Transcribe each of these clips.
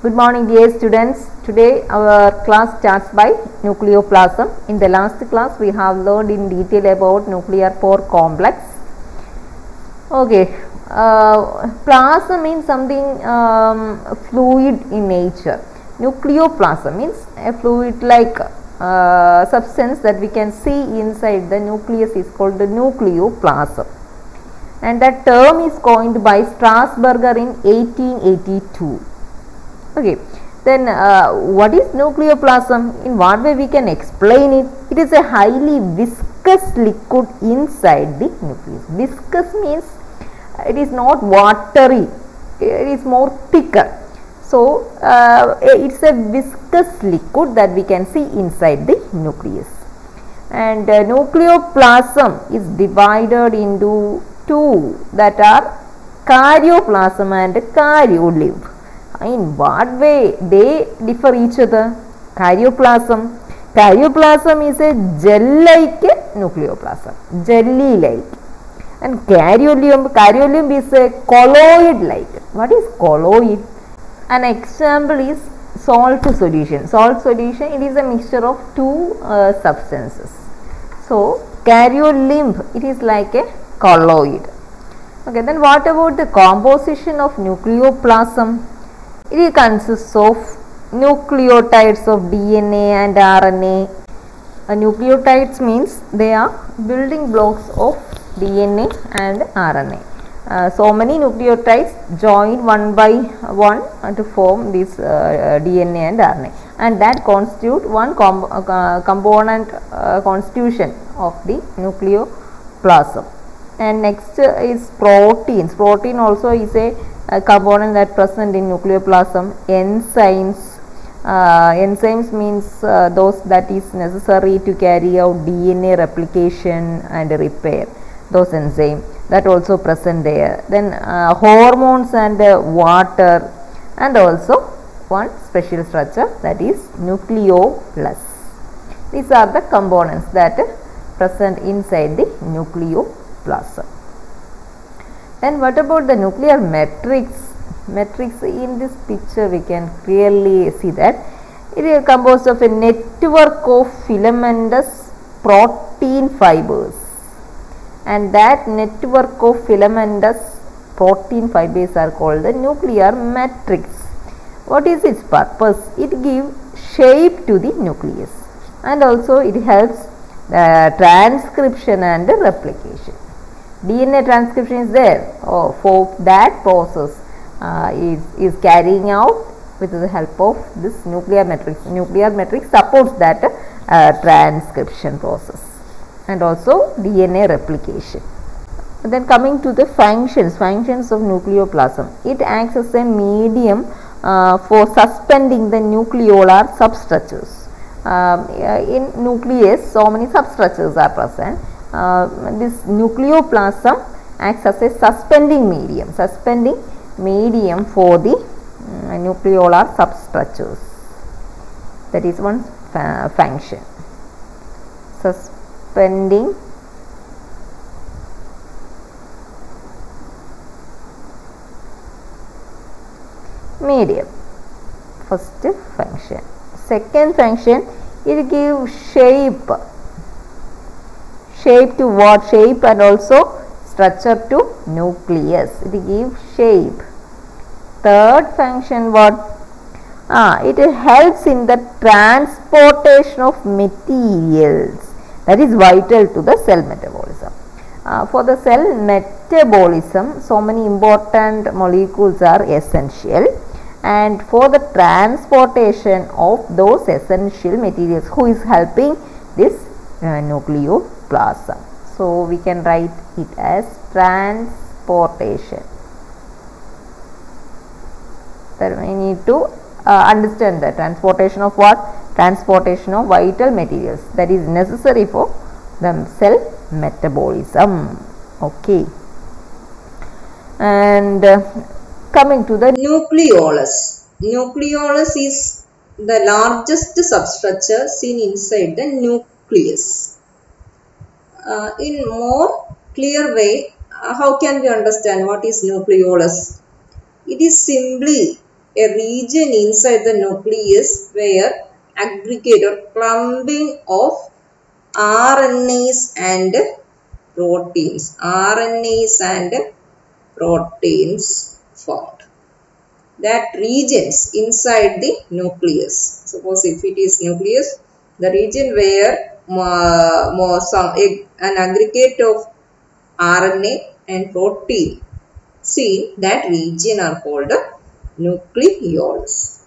Good morning dear students. Today our class starts by nucleoplasm. In the last class we have learned in detail about nuclear pore complex. Okay, plasm means something fluid in nature. Nucleoplasm means a fluid like substance that we can see inside the nucleus is called the nucleoplasm. And that term is coined by Strasburger in 1882. Okay, then what is nucleoplasm? In what way we can explain it? It is a highly viscous liquid inside the nucleus. Viscous means it is not watery, it is more thicker. So it's a viscous liquid that we can see inside the nucleus. And nucleoplasm is divided into two, that are karyoplasm and karyolymph. In what way they differ each other? Karyoplasm is a gel-like nucleoplasm, jelly-like, and karyolymph is a colloid-like. What is colloid? An example is salt solution. Salt solution, it is a mixture of two substances. So karyolymph, it is like a colloid. Okay, then what about the composition of nucleoplasm? It consists of nucleotides of DNA and RNA. Nucleotides means they are building blocks of DNA and RNA. So many nucleotides join one by one to form this DNA and RNA, and that constitute one component constitution of the nucleoplasm. And next is proteins. Protein also is a component that present in nucleoplasm. Enzymes. Enzymes means those that is necessary to carry out DNA replication and repair. Those enzymes that also present there. Then hormones and water, and also one special structure, that is nucleolus. These are the components that present inside the nucleoplasm. And what about the nuclear matrix? Matrix, in this picture we can clearly see that it is composed of a network of filamentous protein fibers, and that network of filamentous protein fibers are called the nuclear matrix. What is its purpose? It gives shape to the nucleus, and also it helps transcription and replication. DNA transcription is there. For that process is carrying out with the help of this nuclear matrix. Nuclear matrix supports that transcription process and also DNA replication. Then coming to the functions of nucleoplasm. It acts as a medium for suspending the nucleolar substructures. In nucleus, so many substructures are present. This nucleoplasm acts as a suspending medium for the nucleolar substructures. That is one function. Suspending medium, first function. Second function, it gives shape to what? Shape and also structure to nucleus. It gives shape. Third function, what? It helps in the transportation of materials, that is vital to the cell metabolism. For the cell metabolism, so many important molecules are essential, and for the transportation of those essential materials, who is helping this nucleoplasm? So we can write it as transportation. Then we need to understand the transportation of what? Transportation of vital materials that is necessary for the cell metabolism. Okay. And coming to the nucleolus. Nucleolus is the largest substructure seen inside the nucleus. In more clear way, how can we understand what is nucleolus? It is simply a region inside the nucleus where aggregate or clumping of RNAs and proteins. RNAs and proteins formed. That regions inside the nucleus. Suppose if it is nucleus, the region where an aggregate of RNA and protein seen, that region are called nucleolus.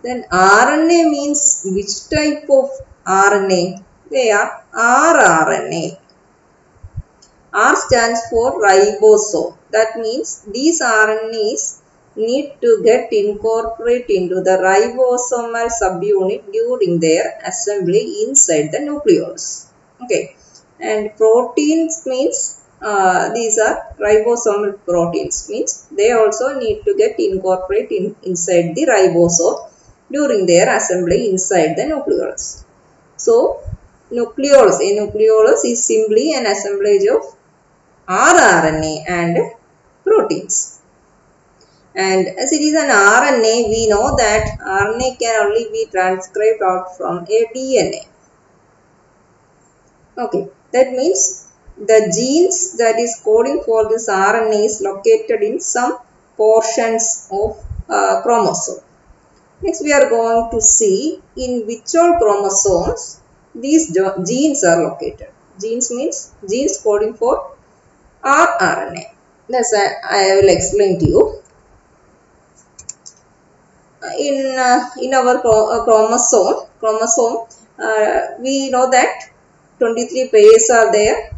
Then RNA means which type of RNA? They are rRNA. R stands for ribosome. That means these RNAs need to get incorporated into the ribosomal subunit during their assembly inside the nucleolus. Okay, and proteins means these are ribosomal proteins, means they also need to get incorporated inside the ribosome during their assembly inside the nucleolus. So nucleolus, a nucleolus is simply an assemblage of rRNA and proteins. And as it is an RNA, we know that RNA can only be transcribed out from a DNA. Okay, that means the genes that is coding for this RNA is located in some portions of chromosome. Next, we are going to see in which all chromosomes these genes are located. Genes means genes coding for rRNA. That's I will explain to you. In our chromosome, we know that 23 pairs are there,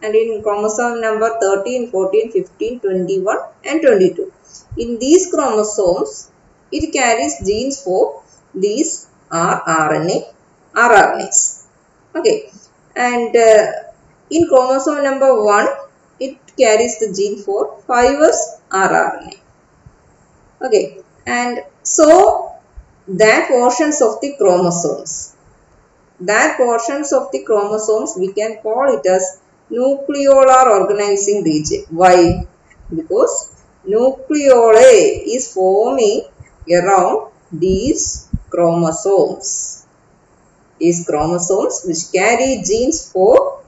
and in chromosome number 13, 14, 15, 21 and 22. In these chromosomes, it carries genes for these rRNAs. Okay, and in chromosome number 1, it carries the gene for 5S rRNA. Okay, and so that portions of the chromosomes, we can call it as nucleolar organizing region. Why? Because nucleoli is forming around these chromosomes. These chromosomes which carry genes for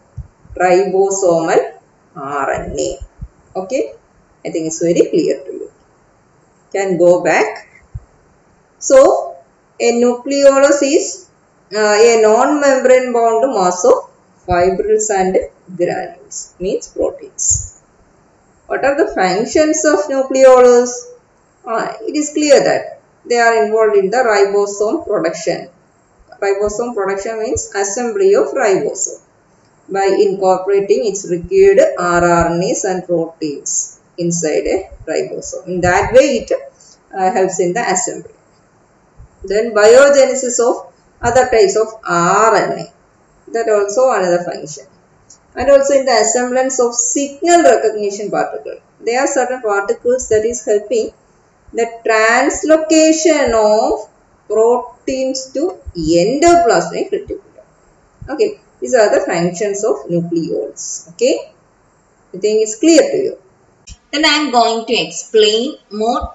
ribosomal RNA. Okay, I think it's very clear to you. Can go back. So, a nucleolus is a non-membrane bound mass of fibrils and granules, means proteins. What are the functions of nucleolus? It is clear that they are involved in the ribosome production. Ribosome production means assembly of ribosome by incorporating its required rRNAs and proteins inside a ribosome. In that way, it helps in the assembly. Then biogenesis of other types of RNA, that also another function. And also in the assemblance of signal recognition particle. There are certain particles that is helping the translocation of proteins to endoplasmic reticulum. Okay, these are the functions of nucleoles. Okay, I think it's clear to you. Then I am going to explain more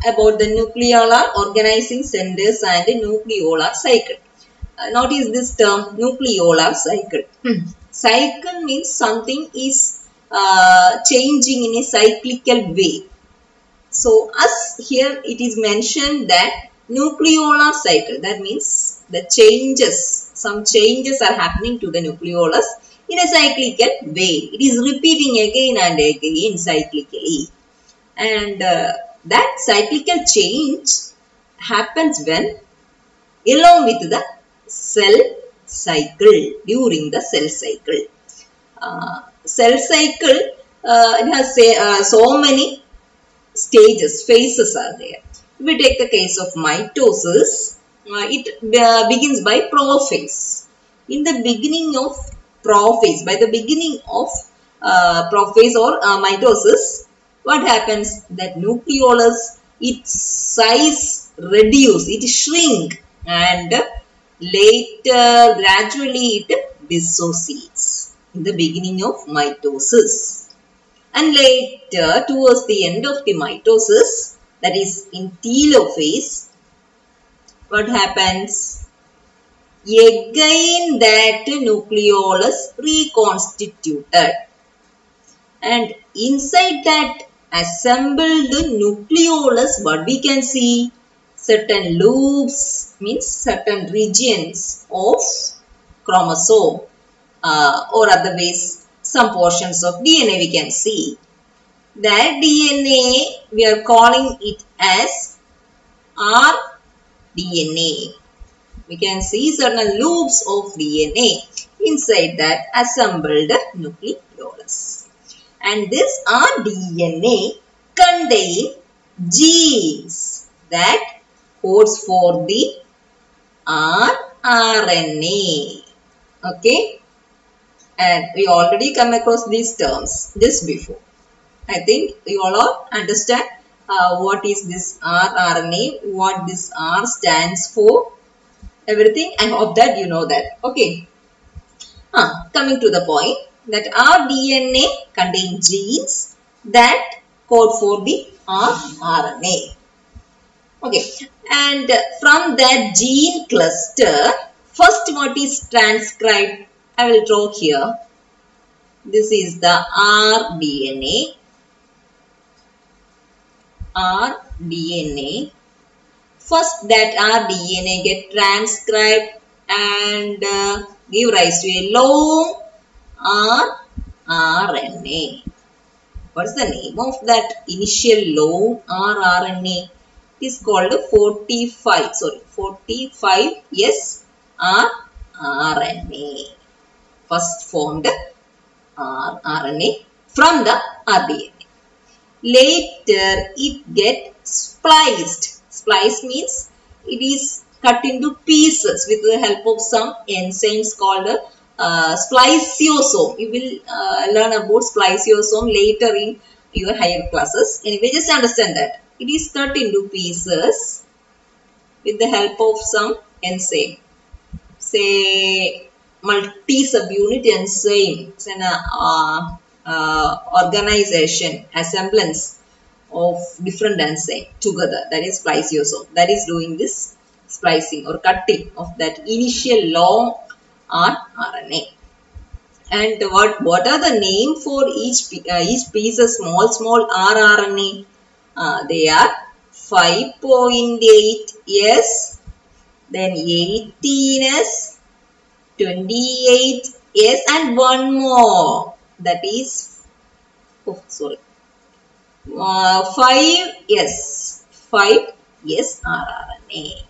about the nucleolar organizing centers and the nucleolar cycle. Notice this term, nucleolar cycle. Cycle means something is changing in a cyclical way. So, as here it is mentioned that nucleolar cycle, that means the changes, some changes are happening to the nucleolus in a cyclical way. It is repeating again and again cyclically. And that cyclical change happens when along with the cell cycle, during the cell cycle. Cell cycle, it has so many stages, phases are there. If we take the case of mitosis, it begins by prophase. In the beginning of prophase, by the beginning of prophase or mitosis, what happens? That nucleolus, its size reduce, it shrink, and later gradually it dissociates in the beginning of mitosis. And later, towards the end of the mitosis, that is in telophase, what happens? Again that nucleolus reconstituted, and inside that assembled nucleolus, what we can see? Certain loops, means certain regions of chromosome, or otherwise some portions of DNA we can see. That DNA we are calling it as rDNA. We can see certain loops of DNA inside that assembled nucleolus. And this rDNA contain genes that codes for the rRNA. Okay, and we already come across these terms just before. I think you all understand what is this rRNA, what this R stands for, everything. I hope that you know that. Okay. Coming to the point, that rDNA contain genes that code for the rRNA. Okay, and from that gene cluster, first what is transcribed? I will draw here. This is the rDNA. rDNA. First that rDNA get transcribed and give rise to a long rRNA. What's the name of that initial long rRNA? It is called 45S rRNA. First formed rRNA from the rDNA. Later it get spliced. Splice means it is cut into pieces with the help of some enzymes called spliceosome. You will learn about spliceosome later in your higher classes. Anyway, just understand that it is cut into pieces with the help of some enzyme. Say multi-subunit enzyme. It's an organization, assemblance of different enzymes together. That is spliceosome. That is doing this splicing or cutting of that initial long rRNA. And what are the name for each piece of small rRNA? They are 5.8S, then 18S, 28S, and one more. That is 5S rRNA.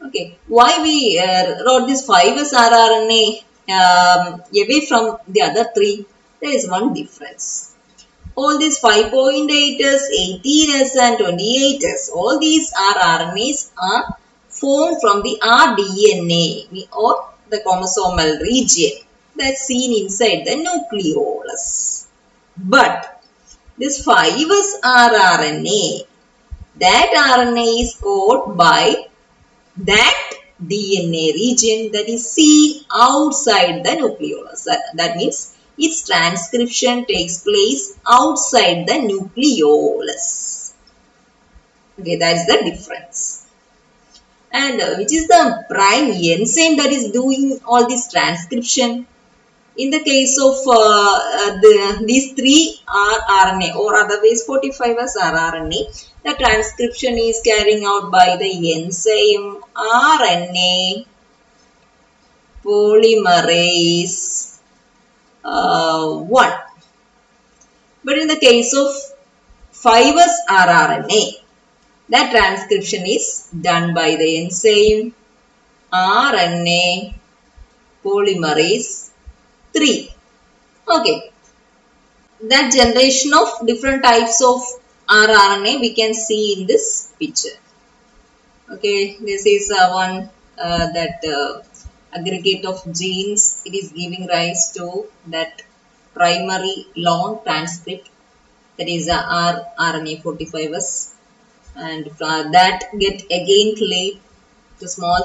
Okay, why we wrote this 5S rRNA away from the other three? There is one difference. All these 5.8S, 18S, and 28S, all these rRNAs are formed from the rDNA or the chromosomal region that's seen inside the nucleolus. But this 5S rRNA, that RNA is coded by that DNA region that is seen outside the nucleolus. That means its transcription takes place outside the nucleolus. Okay, that is the difference. And which is the prime enzyme that is doing all this transcription? In the case of these three rRNA or otherwise 45S rRNA, the transcription is carrying out by the enzyme RNA polymerase 1. But in the case of 5S rRNA, that transcription is done by the enzyme RNA polymerase 3. Okay. That generation of different types of rRNA we can see in this picture. Okay, this is one that aggregate of genes. It is giving rise to that primary long transcript, that is rRNA 45S, and that get again clade to small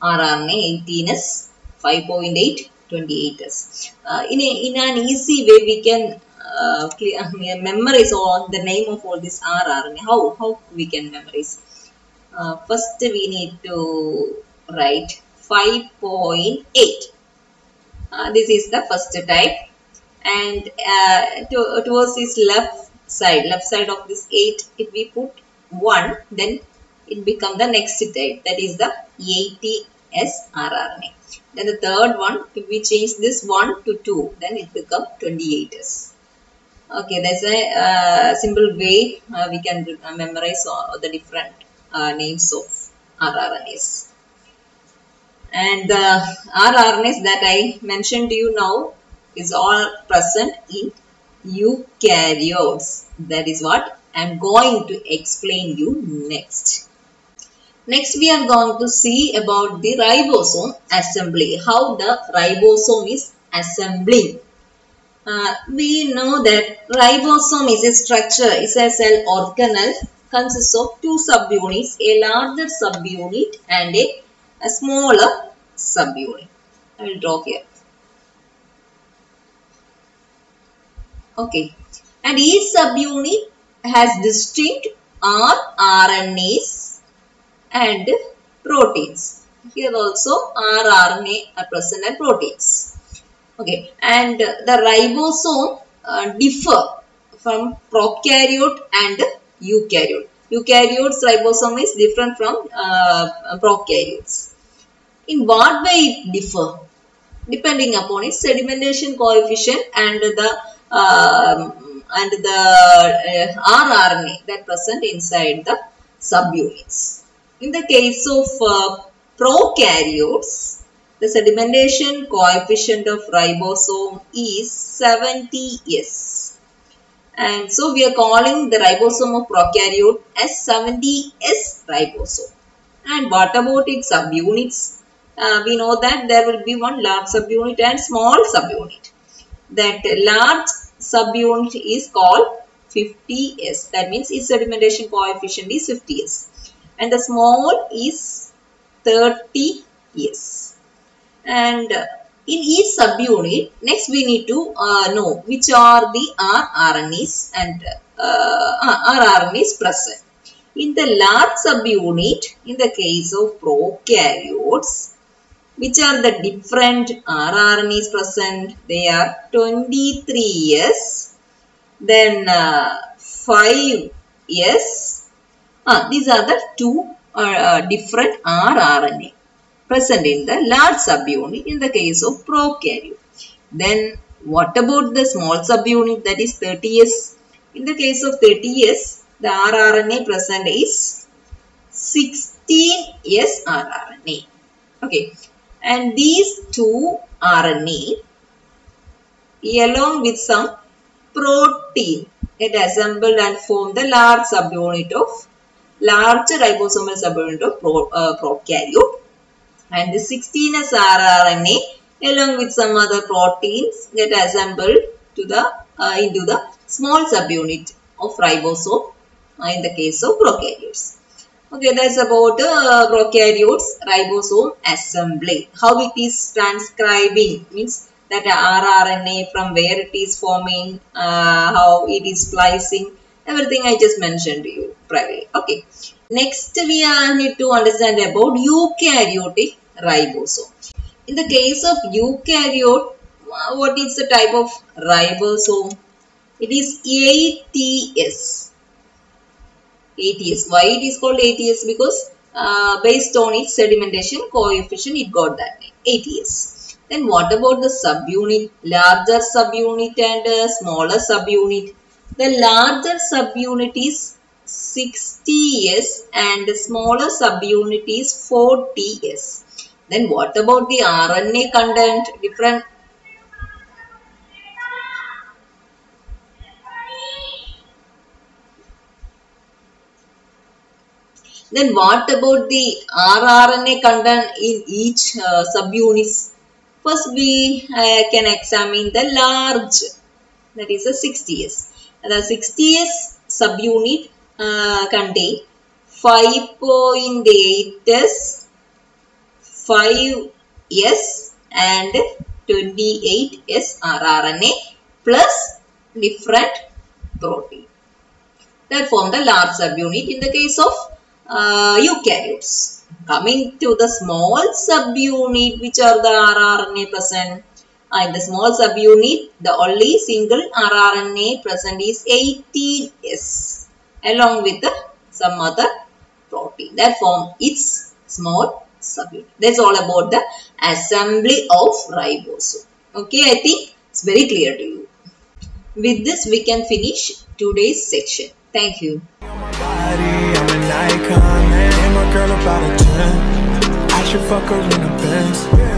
rRNA 18S, 5.8, 28S. In an easy way we can memorize on the name of all this rRNA. How we can memorize? First we need to write 5.8. This is the first type, and towards this left side of this 8, if we put 1, then it becomes the next type, that is the 80S rRNA. Then the third one, if we change this 1 to 2, then it becomes 28S. Okay, that's a simple way we can memorize all the different names of rRNAs. And the rRNAs that I mentioned to you now is all present in eukaryotes. That is what I am going to explain you next. Next we are going to see about the ribosome assembly, how the ribosome is assembling. We know that ribosome is a structure, is a cell organelle, consists of two subunits, a larger subunit and a smaller subunit. I will draw here. Okay, and each subunit has distinct rRNAs and proteins. Here also rRNA are present and proteins. Okay, and the ribosome differ from prokaryote and eukaryote. Eukaryotes ribosome is different from prokaryotes. In what way it differ? Depending upon its sedimentation coefficient and the rRNA that present inside the subunits. In the case of prokaryotes, the sedimentation coefficient of ribosome is 70S. And so we are calling the ribosome of prokaryote as 70S ribosome. And what about its subunits? We know that there will be one large subunit and small subunit. That large subunit is called 50S. That means its sedimentation coefficient is 50S. And the small is 30S. And in each subunit, next we need to know which are the rRNAs and rRNAs present. In the large subunit, in the case of prokaryotes, which are the different rRNAs present? They are 23S, then 5S. These are the two different rRNA present in the large subunit in the case of prokaryote. Then what about the small subunit, that is 30S? In the case of 30S, the rRNA present is 16S rRNA. Okay, and these two RNA along with some protein get assembled and form the large subunit of larger ribosomal subunit of prokaryote. And the 16S rRNA along with some other proteins get assembled to the into the small subunit of ribosome in the case of prokaryotes. Okay, that's about prokaryotes ribosome assembly. How it is transcribing means that rRNA, from where it is forming, how it is splicing, everything I just mentioned to you privately. Okay. Next, we need to understand about eukaryotic ribosome. In the case of eukaryote, what is the type of ribosome? It is 80S. 80S. Why it is called 80S? Because based on its sedimentation coefficient, it got that name, 80S. Then what about the subunit? Larger subunit and smaller subunit. The larger subunit is 60S and the smaller subunit is 40S. Then what about the RNA content? Different. Then what about the rRNA content in each subunit? First we can examine the large, that is a 60S. And the 60S subunit contain 5.8S, 5S and 28S rRNA plus different protein that form the large subunit in the case of eukaryotes. Coming to the small subunit, which are the rRNA present. In the small subunit, the only single rRNA present is 18S along with some other protein that form its small subunit. That's all about the assembly of ribosome. Okay, I think it's very clear to you. With this, we can finish today's section. Thank you. I'm an icon, man. And my girl about a 10. I should fuck her in the Benz.